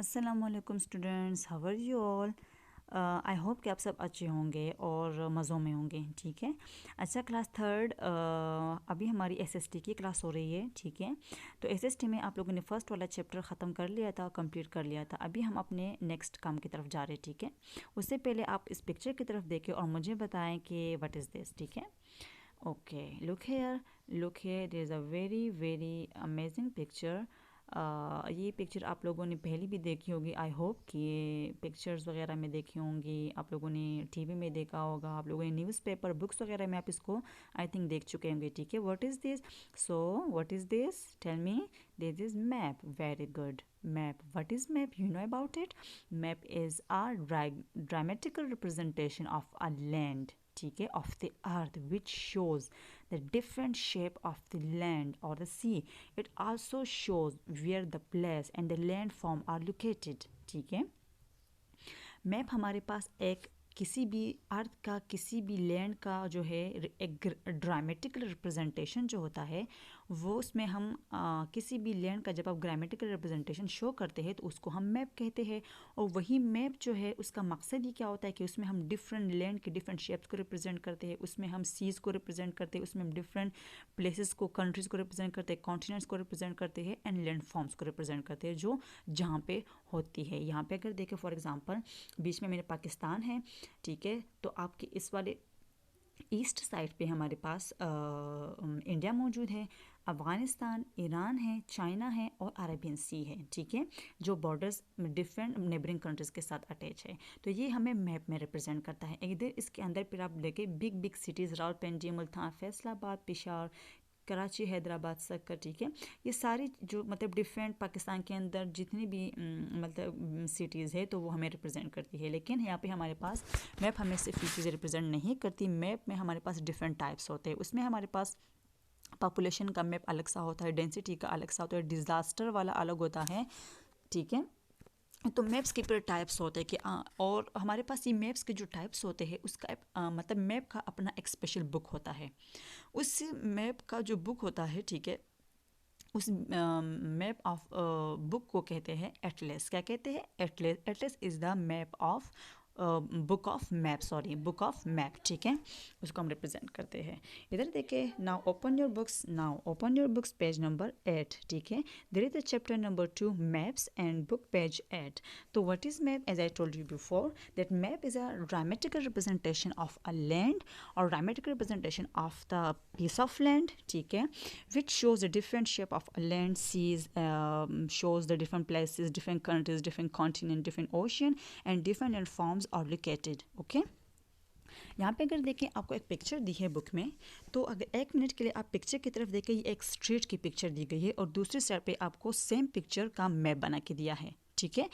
अस्सलामुअलैकुम students, how are you all. I hope कि आप सब अच्छे होंगे और मज़ों में होंगे। ठीक है। अच्छा, क्लास थर्ड अभी हमारी एसएसटी की क्लास हो रही है। ठीक है। तो एसएसटी में आप लोगों ने फ़र्स्ट वाला चैप्टर ख़त्म कर लिया था, कंप्लीट कर लिया था। अभी हम अपने नेक्स्ट काम की तरफ जा रहे हैं। ठीक है। उससे पहले आप इस पिक्चर की तरफ देखें और मुझे बताएं कि व्हाट इज़ दिस। ठीक है। Okay, look here, there is a very very amazing picture. ये पिक्चर आप लोगों ने पहले भी देखी होगी। आई होप कि ये पिक्चर्स वगैरह में देखी होंगी, आप लोगों ने टीवी में देखा होगा, आप लोगों ने न्यूज़पेपर बुक्स वगैरह में आप इसको आई थिंक देख चुके होंगे। ठीक है। What is this? So what is this? Tell me. This is map. Very good. Map, what is map? You know about it. Map is a dramatical representation of a land, ठीक है, of the earth, which shows the different shape of the land or the sea. It also shows where the place and the landform are located. ठीक है। Map हमारे पास एक किसी भी अर्थ का, किसी भी लैंड का जो है एक ड्रामेटिकल रिप्रेजेंटेशन जो होता है वो उसमें हम किसी भी लैंड का जब आप ग्रामेटिकल रिप्रेजेंटेशन शो करते हैं तो उसको हम मैप कहते हैं। और वही मैप जो है उसका मकसद ही क्या होता है कि उसमें हम डिफरेंट लैंड के डिफरेंट शेप्स को रिप्रेजेंट करते हैं, उसमें हम सीज़ को रिप्रेजेंट करते हैं, उसमें हम डिफरेंट प्लेसेस को, कंट्रीज़ को रिप्रेजेंट करते हैं, कॉन्टिनेंट्स को रिप्रेजेंट करते हैं एंड लैंड फॉर्म्स को रिप्रेजेंट करते हैं जो जहाँ पे होती है। यहाँ पे अगर देखें फॉर एग्जांपल बीच में मेरे पाकिस्तान है। ठीक है। तो आपके इस वाले ईस्ट साइड पे हमारे पास इंडिया मौजूद है, अफ़गानिस्तान, ईरान है, चाइना है और अरेबियन सी है। ठीक है। जो बॉर्डर्स डिफरेंट नेबरिंग कंट्रीज़ के साथ अटैच है। तो ये हमें मैप में रिप्रेजेंट करता है। इधर इसके अंदर फिर आप देखें big big cities Rawalpindi, Multan, Faisalabad, Peshawar, Karachi, Hyderabad, Sukkur. ठीक है। ये सारी जो मतलब डिफरेंट पाकिस्तान के अंदर जितनी भी मतलब सिटीज़ है तो वो हमें रिप्रेजेंट करती है। लेकिन यहाँ पे हमारे पास मैप हमें सिर्फ ये चीज़ें रिप्रेजेंट नहीं करती। मैप में हमारे पास डिफरेंट टाइप्स होते हैं। उसमें हमारे पास पॉपुलेशन का मैप अलग सा होता है, डेंसिटी का अलग सा होता है, डिज़ास्टर वाला अलग होता है। ठीक है। तो मैप्स के फिर टाइप्स होते हैं कि और हमारे पास ये मैप्स के जो टाइप्स होते हैं उसका मतलब मैप का अपना एक स्पेशल बुक होता है। उस मैप का जो बुक होता है, ठीक है, उस मैप ऑफ बुक को कहते हैं एटलस। क्या कहते हैं? Atlas. Atlas is the map of book of map, sorry, book of map. ठीक है। उसको हम रिप्रेजेंट करते हैं। इधर देखिए, now open your books, now open your books, page number 8। ठीक है। There is the chapter number 2, maps, and book page 8। तो what is map? As I told you before that map is a dramatical representation of a land और dramatical representation of the piece of land. ठीक है, which shows the different shape of a land, seas, shows the different places, different countries, different continent, different ocean, and different landforms are located. Okay. यहाँ पे अगर देखें आपको एक picture दी है book में, तो अगर एक मिनट के लिए आप पिक्चर की तरफ देखें, ये एक स्ट्रीट की पिक्चर दी गई है और दूसरी साइड पे आपको सेम पिक्चर का मैप बना के दिया है। ठीक है।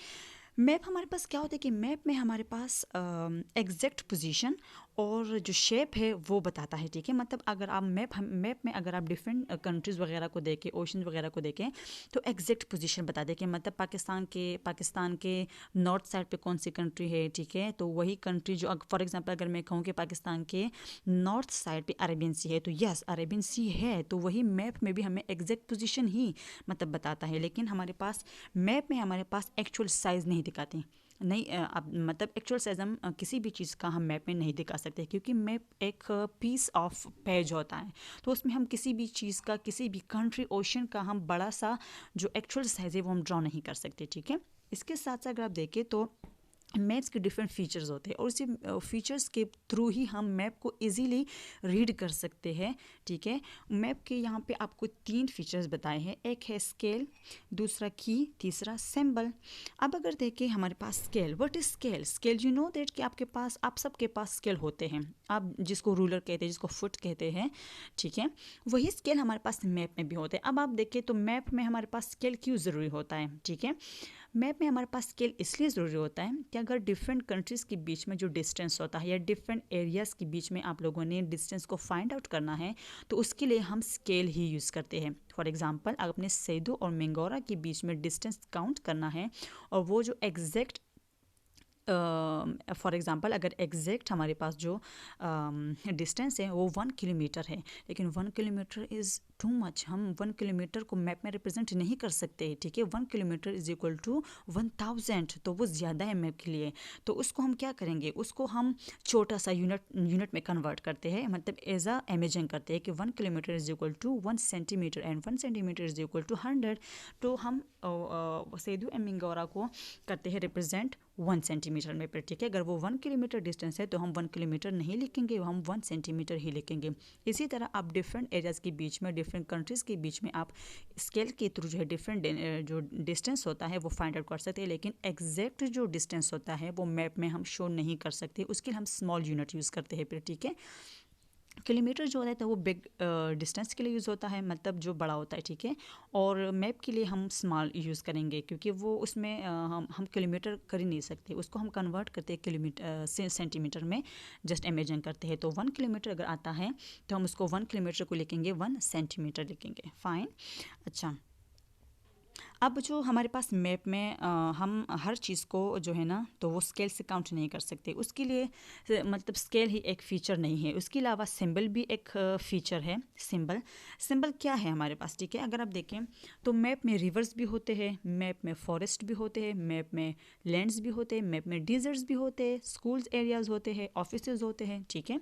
मैप हमारे पास क्या होता है कि मैप में हमारे पास एग्जैक्ट पोजीशन और जो शेप है वो बताता है। ठीक है। मतलब अगर आप मैप में अगर आप डिफरेंट कंट्रीज़ वगैरह को देखें, ओशन वगैरह को देखें, तो एग्जैक्ट पोजीशन बता दे कि मतलब पाकिस्तान के नॉर्थ साइड पे कौन सी कंट्री है। ठीक है। तो वही कंट्री जो फॉर एग्जांपल अगर मैं कहूँ कि पाकिस्तान के नॉर्थ साइड पे अरेबियन सी है, तो यस अरेबियन सी है, तो वही मैप में भी हमें एग्जैक्ट पोजीशन ही मतलब बताता है। लेकिन हमारे पास मैप में हमारे पास एक्चुअल साइज़ नहीं दिखाते। नहीं अब मतलब एक्चुअल साइज हम किसी भी चीज़ का हम मैप में नहीं दिखा सकते, क्योंकि मैप एक पीस ऑफ पेज होता है। तो उसमें हम किसी भी चीज़ का, किसी भी कंट्री, ओशन का हम बड़ा सा जो एक्चुअल साइज है वो हम ड्रॉ नहीं कर सकते। ठीक है। इसके साथ साथ अगर आप देखें तो मैप्स के डिफरेंट फ़ीचर्स होते हैं और उसी फ़ीचर्स के थ्रू ही हम मैप को इजीली रीड कर सकते हैं। ठीक है। मैप के यहाँ पे आपको 3 फीचर्स बताए हैं। एक है स्केल, दूसरा की, तीसरा सिंबल। अब अगर देखें हमारे पास scale, what is scale? Scale you know that कि आपके पास, आप सबके पास स्केल होते हैं, आप जिसको रूलर कहते हैं, जिसको फुट कहते हैं। ठीक है। वही स्केल हमारे पास मैप में भी होते हैं। अब आप देखें तो मैप में हमारे पास स्केल क्यों ज़रूरी होता है? ठीक है। मैप में हमारे पास स्केल इसलिए ज़रूरी होता है कि अगर डिफरेंट कंट्रीज़ के बीच में जो डिस्टेंस होता है या डिफरेंट एरियाज़ के बीच में आप लोगों ने डिस्टेंस को फाइंड आउट करना है, तो उसके लिए हम स्केल ही यूज़ करते हैं। फॉर एग्जांपल अगर अपने सैदो और मेंगोरा के बीच में डिस्टेंस काउंट करना है और वो जो एग्जैक्ट फॉर एग्ज़ाम्पल अगर एग्जैक्ट हमारे पास जो डिस्टेंस है वो 1 किलोमीटर है, लेकिन 1 किलोमीटर इज़ टू मच, हम 1 किलोमीटर को मैप में रिप्रेजेंट नहीं कर सकते, ठीक है। 1 किलोमीटर इज इक्वल टू 1000, तो वो ज़्यादा है मैप के लिए। तो उसको हम क्या करेंगे, उसको हम छोटा सा यूनिट में कन्वर्ट करते हैं, मतलब एज अ इमेजिन करते हैं कि 1 kilometre is equal to 1 centimetre and 1 centimetre is equal to 100। तो हम सेदू एमिंगोरा को करते हैं रिप्रेजेंट 1 सेंटीमीटर में पर, ठीक है। अगर वो 1 किलोमीटर डिस्टेंस है तो हम 1 किलोमीटर नहीं लिखेंगे, हम 1 सेंटीमीटर ही लिखेंगे। इसी तरह आप डिफरेंट एरियाज़ के बीच में, डिफरेंट कंट्रीज़ के बीच में आप स्केल के थ्रू जो है डिफरेंट जो डिस्टेंस होता है वो फाइंड आउट कर सकते हैं, लेकिन एग्जैक्ट जो डिस्टेंस होता है वो मैप में हम शो नहीं कर सकते, उसके लिए हम स्मॉल यूनिट यूज़ करते हैं फिर, ठीक है। किलोमीटर जो होता है तो वो बिग डिस्टेंस के लिए यूज़ होता है, मतलब जो बड़ा होता है, ठीक है। और मैप के लिए हम स्मॉल यूज़ करेंगे, क्योंकि वो उसमें हम किलोमीटर कर ही नहीं सकते, उसको हम कन्वर्ट करते हैं किलोमीटर से सेंटीमीटर में, जस्ट इमेजिन करते हैं। तो 1 किलोमीटर अगर आता है तो हम उसको 1 किलोमीटर को लिखेंगे 1 सेंटीमीटर लिखेंगे, फाइन। अच्छा, अब जो हमारे पास मैप में हम हर चीज़ को जो है ना तो वो स्केल से काउंट नहीं कर सकते, उसके लिए मतलब स्केल ही एक फ़ीचर नहीं है, उसके अलावा सिंबल भी एक फ़ीचर है। सिंबल क्या है हमारे पास, ठीक है। अगर आप देखें तो मैप में रिवर्स भी होते हैं, मैप में फॉरेस्ट भी होते हैं, मैप में लैंड्स भी होते हैं, मैप में डिजर्ट्स भी होते हैं, स्कूल्स एरियाज़ होते हैं, ऑफिसेज होते हैं, ठीक है।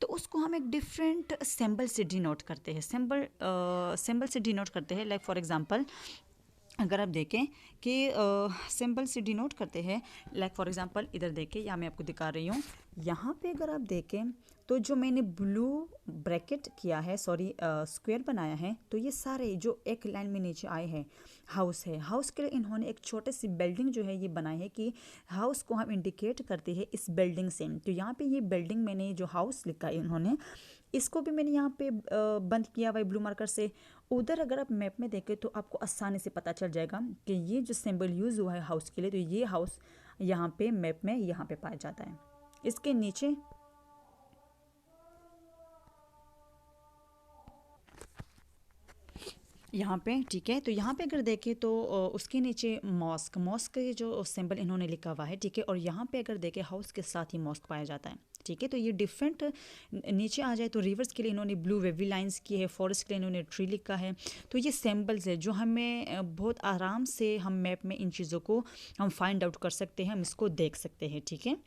तो उसको हम एक डिफरेंट सिंबल से डिनोट करते हैं, सिंबल से डिनोट करते हैं। लाइक फॉर एग्जांपल अगर आप देखें कि सिंबल से डिनोट करते हैं, लाइक फॉर एग्जांपल इधर देखें, या मैं आपको दिखा रही हूँ, यहाँ पे अगर आप देखें तो जो मैंने ब्लू ब्रैकेट किया है, सॉरी स्क्वायर बनाया है, तो ये सारे जो एक लाइन में नीचे आए हैं हाउस है, हाउस के लिए इन्होंने एक छोटे सी बिल्डिंग जो है ये बनाई है कि हाउस को हम इंडिकेट करते हैं इस बिल्डिंग से। तो यहाँ पे ये बिल्डिंग मैंने जो हाउस लिखा है इन्होंने, इसको भी मैंने यहाँ पे बंद किया हुआ है ब्लू मार्कर से। उधर अगर आप मैप में देखें तो आपको आसानी से पता चल जाएगा कि ये जो सिंबल यूज़ हुआ है हाउस के लिए, तो ये हाउस यहाँ पे मैप में यहाँ पे पाया जाता है, इसके नीचे यहाँ पे, ठीक है। तो यहाँ पे अगर देखें तो उसके नीचे मॉस्क के जो सिंबल इन्होंने लिखा हुआ है, ठीक है। और यहाँ पे अगर देखें हाउस के साथ ही मॉस्क पाया जाता है, ठीक है। तो ये डिफरेंट नीचे आ जाए तो रिवर्स के लिए इन्होंने ब्लू वेवी लाइंस की है, फॉरेस्ट के लिए इन्होंने ट्री लिखा है। तो ये सिंबल्स है जो हमें बहुत आराम से हम मैप में इन चीज़ों को हम फाइंड आउट कर सकते हैं, हम इसको देख सकते हैं, ठीक है।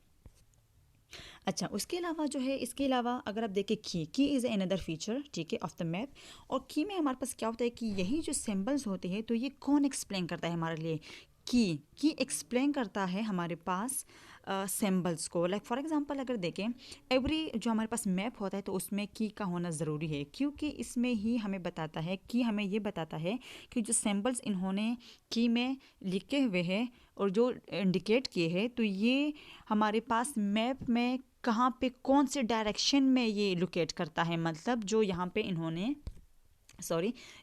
अच्छा, उसके अलावा जो है, इसके अलावा अगर आप देखें की इज़ अनदर फीचर, ठीक है, ऑफ द मैप। और की में हमारे पास क्या होता है कि यही जो सिंबल्स होते हैं तो ये कौन एक्सप्लेन करता है हमारे लिए, की एक्सप्लेन करता है हमारे पास सिंबल्स को। लाइक फॉर एग्जांपल अगर देखें एवरी जो हमारे पास मैप होता है तो उसमें की का होना ज़रूरी है, क्योंकि इसमें ही हमें बताता है कि हमें ये बताता है कि जो सिंबल्स इन्होंने की में लिखे हुए हैं और जो इंडिकेट किए हैं तो ये हमारे पास मैप में कहाँ पे कौन से डायरेक्शन में ये लोकेट करता है, मतलब जो यहाँ पे इन्होंने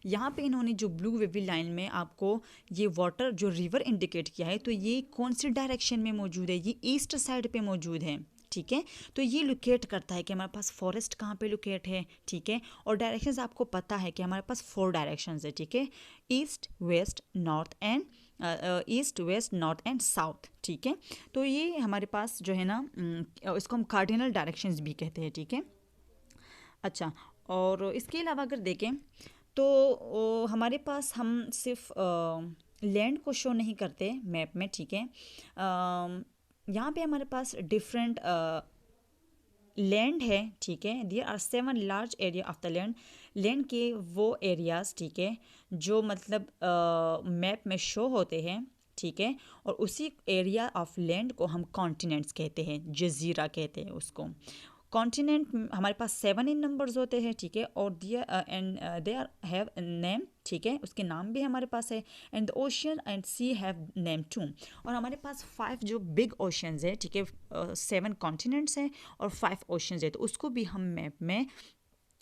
यहाँ पे इन्होंने जो ब्लू वेवी लाइन में आपको ये वाटर जो रिवर इंडिकेट किया है तो ये कौन सी डायरेक्शन में मौजूद है, ये ईस्ट साइड पे मौजूद है, ठीक है। तो ये लोकेट करता है कि हमारे पास फॉरेस्ट कहाँ पे लोकेट है, ठीक है। और डायरेक्शंस आपको पता है कि हमारे पास 4 डायरेक्शंस है, ठीक है, east west north and east west north and south, ठीक है। तो ये हमारे पास जो है ना इसको हम कार्डिनल डायरेक्शंस भी कहते हैं, ठीक है। अच्छा, और इसके अलावा अगर देखें तो हमारे पास हम सिर्फ लैंड को शो नहीं करते मैप में, ठीक है। यहाँ पे हमारे पास डिफरेंट लैंड है, ठीक है। There are 7 large area of the land के वो एरियाज़, ठीक है, जो मतलब मैप में शो होते हैं, ठीक है। और उसी एरिया ऑफ लैंड को हम कॉन्टिनेंट्स कहते हैं, जजीरा कहते हैं उसको। कॉन्टिनेंट हमारे पास 7 इन नंबर्स होते हैं, ठीक है। और there and they are have name, ठीक है, उसके नाम भी हमारे पास है। And the ocean and sea have name too. और हमारे पास 5 जो बिग ओशंस है, ठीक है, 7 कॉन्टिनेंट्स हैं और 5 ओशंस है, तो उसको भी हम मैप में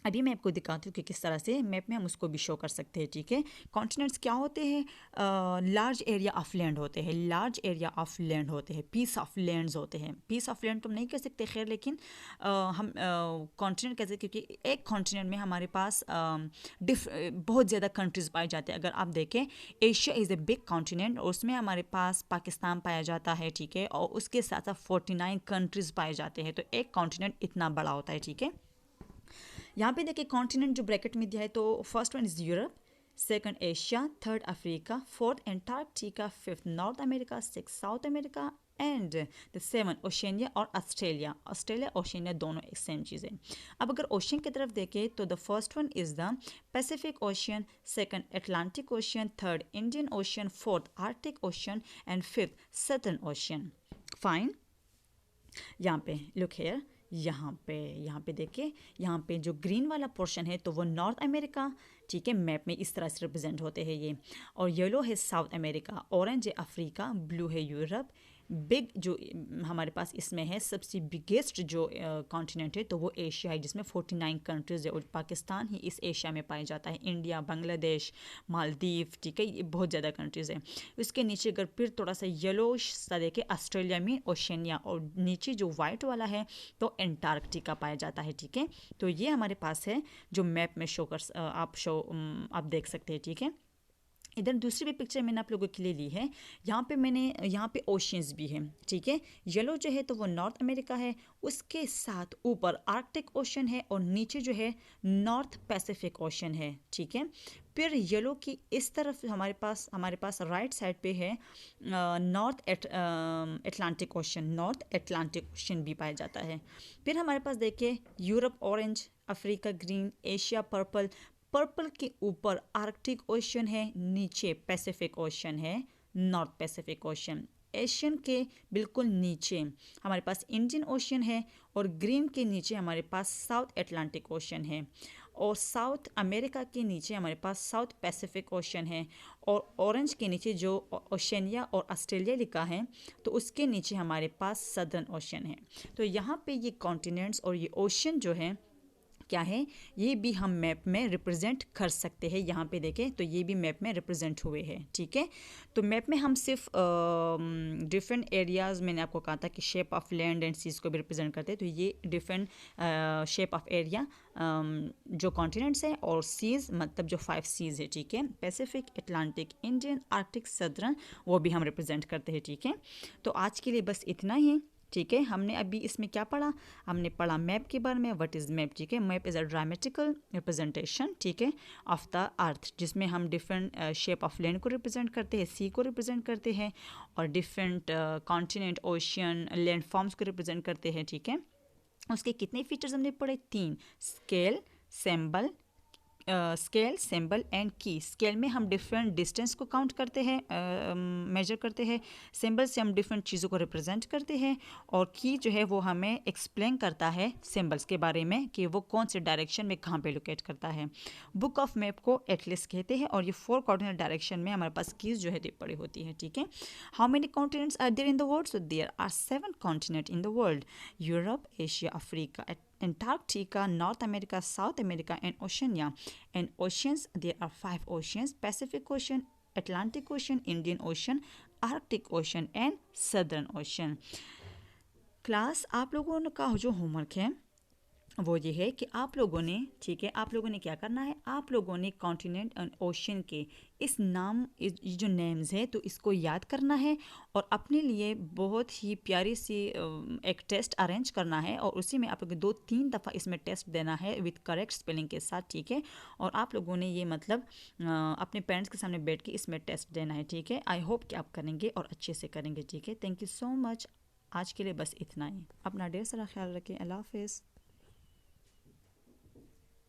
अभी मैं आपको दिखाती हूँ कि किस तरह से मैप में हम उसको भी शो कर सकते हैं, ठीक है। कॉन्टिनेंट्स क्या होते हैं, लार्ज एरिया ऑफ लैंड होते हैं, लार्ज एरिया ऑफ लैंड होते हैं, पीस ऑफ लैंड्स होते हैं। पीस ऑफ लैंड तो हम नहीं कह सकते खैर, लेकिन हम कॉन्टिनेंट कह सकते, क्योंकि एक कॉन्टिनेंट में हमारे पास बहुत ज़्यादा कंट्रीज़ पाए जाते हैं। अगर आप देखें Asia is a big continent और उसमें हमारे पास पाकिस्तान पाया जाता है, ठीक है, और उसके साथ साथ 49 कंट्रीज़ पाए जाते हैं, तो एक कॉन्टिनेंट इतना बड़ा होता है, ठीक है। यहाँ पे देखिए कॉन्टिनेंट जो ब्रैकेट में दिया है, तो first one is Europe, second Asia, third Africa, fourth Antarctica, fifth north America, six south America and the seven Oceania और ऑस्ट्रेलिया। ऑस्ट्रेलिया ओशिनिया दोनों एक सेम चीज़ है। अब अगर ओशन की तरफ देखें तो the first one is the Pacific ocean, second Atlantic ocean, third Indian ocean, fourth Arctic ocean and fifth southern ocean. Fine, यहाँ पे लुक हेयर, यहाँ पे देखिए, यहाँ पे जो ग्रीन वाला पोर्शन है तो वो नॉर्थ अमेरिका, ठीक है, मैप में इस तरह से रिप्रेजेंट होते हैं ये, और येलो है साउथ अमेरिका, ऑरेंज है अफ्रीका, ब्लू है यूरोप, बिग जो हमारे पास इसमें है सबसे बिगेस्ट जो कॉन्टिनेंट है तो वो एशिया है, जिसमें 49 कंट्रीज़ है और पाकिस्तान ही इस एशिया में पाया जाता है, इंडिया, बांग्लादेश, मालदीव, ठीक है, ये बहुत ज़्यादा कंट्रीज़ है। उसके नीचे अगर फिर थोड़ा सा येलो सा देखे, ऑस्ट्रेलिया में ओशिनिया, और नीचे जो वाइट वाला है तो एंटार्क्टिका पाया जाता है, ठीक है। तो ये हमारे पास है जो मैप में आप देख सकते हैं, ठीक है। इधर दूसरी भी पिक्चर मैंने आप लोगों के लिए ली है, यहाँ पे ओशियंस भी है, ठीक है। येलो जो है तो वो नॉर्थ अमेरिका है, उसके साथ ऊपर आर्कटिक ओशन है और नीचे जो है नॉर्थ पैसिफिक ओशन है, ठीक है। फिर येलो की इस तरफ हमारे पास राइट साइड पे है north Atlantic ocean, north Atlantic ocean भी पाया जाता है। फिर हमारे पास देखिए Europe orange, Africa green, Asia purple, purple के ऊपर आर्कटिक ओशन है, नीचे पैसिफिक ओशन है, नॉर्थ पैसिफिक ओशन। एशियन के बिल्कुल नीचे हमारे पास इंडियन ओशन है और ग्रीन के नीचे हमारे पास साउथ एटलांटिक ओशन है, और साउथ अमेरिका के नीचे हमारे पास साउथ पैसिफिक ओशन है, और ऑरेंज के नीचे जो ओशिनिया और ऑस्ट्रेलिया लिखा है तो उसके नीचे हमारे पास सदर्न ओशन है। तो यहाँ पे ये कॉन्टिनेंट्स और ये ओशन जो है क्या है, ये भी हम मैप में रिप्रेजेंट कर सकते हैं। यहाँ पे देखें तो ये भी मैप में रिप्रेजेंट हुए हैं, ठीक है। तो मैप में हम सिर्फ डिफरेंट एरियाज़, मैंने आपको कहा था कि shape of land and seas को भी रिप्रेजेंट करते हैं, तो ये डिफरेंट शेप ऑफ एरिया जो कॉन्टिनेंट्स हैं, और सीज़ मतलब जो 5 सीज़ है, ठीक है, Pacific, Atlantic, Indian, Arctic, southern, वो भी हम रिप्रेजेंट करते हैं, ठीक है। तो आज के लिए बस इतना ही, ठीक है। हमने अभी इसमें क्या पढ़ा, हमने पढ़ा मैप के बारे में, व्हाट इज़ मैप, ठीक है। Map is a dramatical representation, ठीक है, ऑफ द अर्थ, जिसमें हम डिफरेंट शेप ऑफ लैंड को रिप्रेजेंट करते हैं, सी को रिप्रेजेंट करते हैं, और different continent, ocean, land forms को रिप्रेजेंट करते हैं, ठीक है। उसके कितने फीचर्स हमने पढ़े, 3, स्केल, सिंबल एंड की। स्केल में हम डिफरेंट डिस्टेंस को काउंट करते हैं, मेजर करते हैं, सिंबल से हम डिफरेंट चीज़ों को रिप्रेजेंट करते हैं, और की जो है वो हमें एक्सप्लेन करता है सिंबल्स के बारे में कि वो कौन से डायरेक्शन में कहाँ पे लोकेट करता है। बुक ऑफ मैप को एटलस कहते हैं, और ये 4 कोऑर्डिनेट डायरेक्शन में हमारे पास कीज जो है पड़ी होती है, ठीक है। How many continents are there in the world, so there are 7 continent in the world, Europe, Asia, Africa, Antarctica, North America, South America, and Oceania. And oceans, there are 5 oceans: Pacific Ocean, Atlantic Ocean, Indian Ocean, Arctic Ocean, and Southern Ocean. Class आप लोगों का जो homework है वो ये है कि आप लोगों ने, ठीक है, आप लोगों ने क्या करना है, आप लोगों ने कॉन्टिनेंट एंड ओशन के इस ये जो नेम्स है तो इसको याद करना है, और अपने लिए बहुत ही प्यारी सी एक टेस्ट अरेंज करना है, और उसी में आप लोगों को 2-3 दफ़ा इसमें टेस्ट देना है विद करेक्ट स्पेलिंग के साथ, ठीक है। और आप लोगों ने ये मतलब अपने पेरेंट्स के सामने बैठ के इसमें टेस्ट देना है, ठीक है। आई होप कि आप करेंगे और अच्छे से करेंगे, ठीक है। Thank you so much. आज के लिए बस इतना ही। अपना ढेर सारा ख्याल रखें। अल्लाह हाफिज़।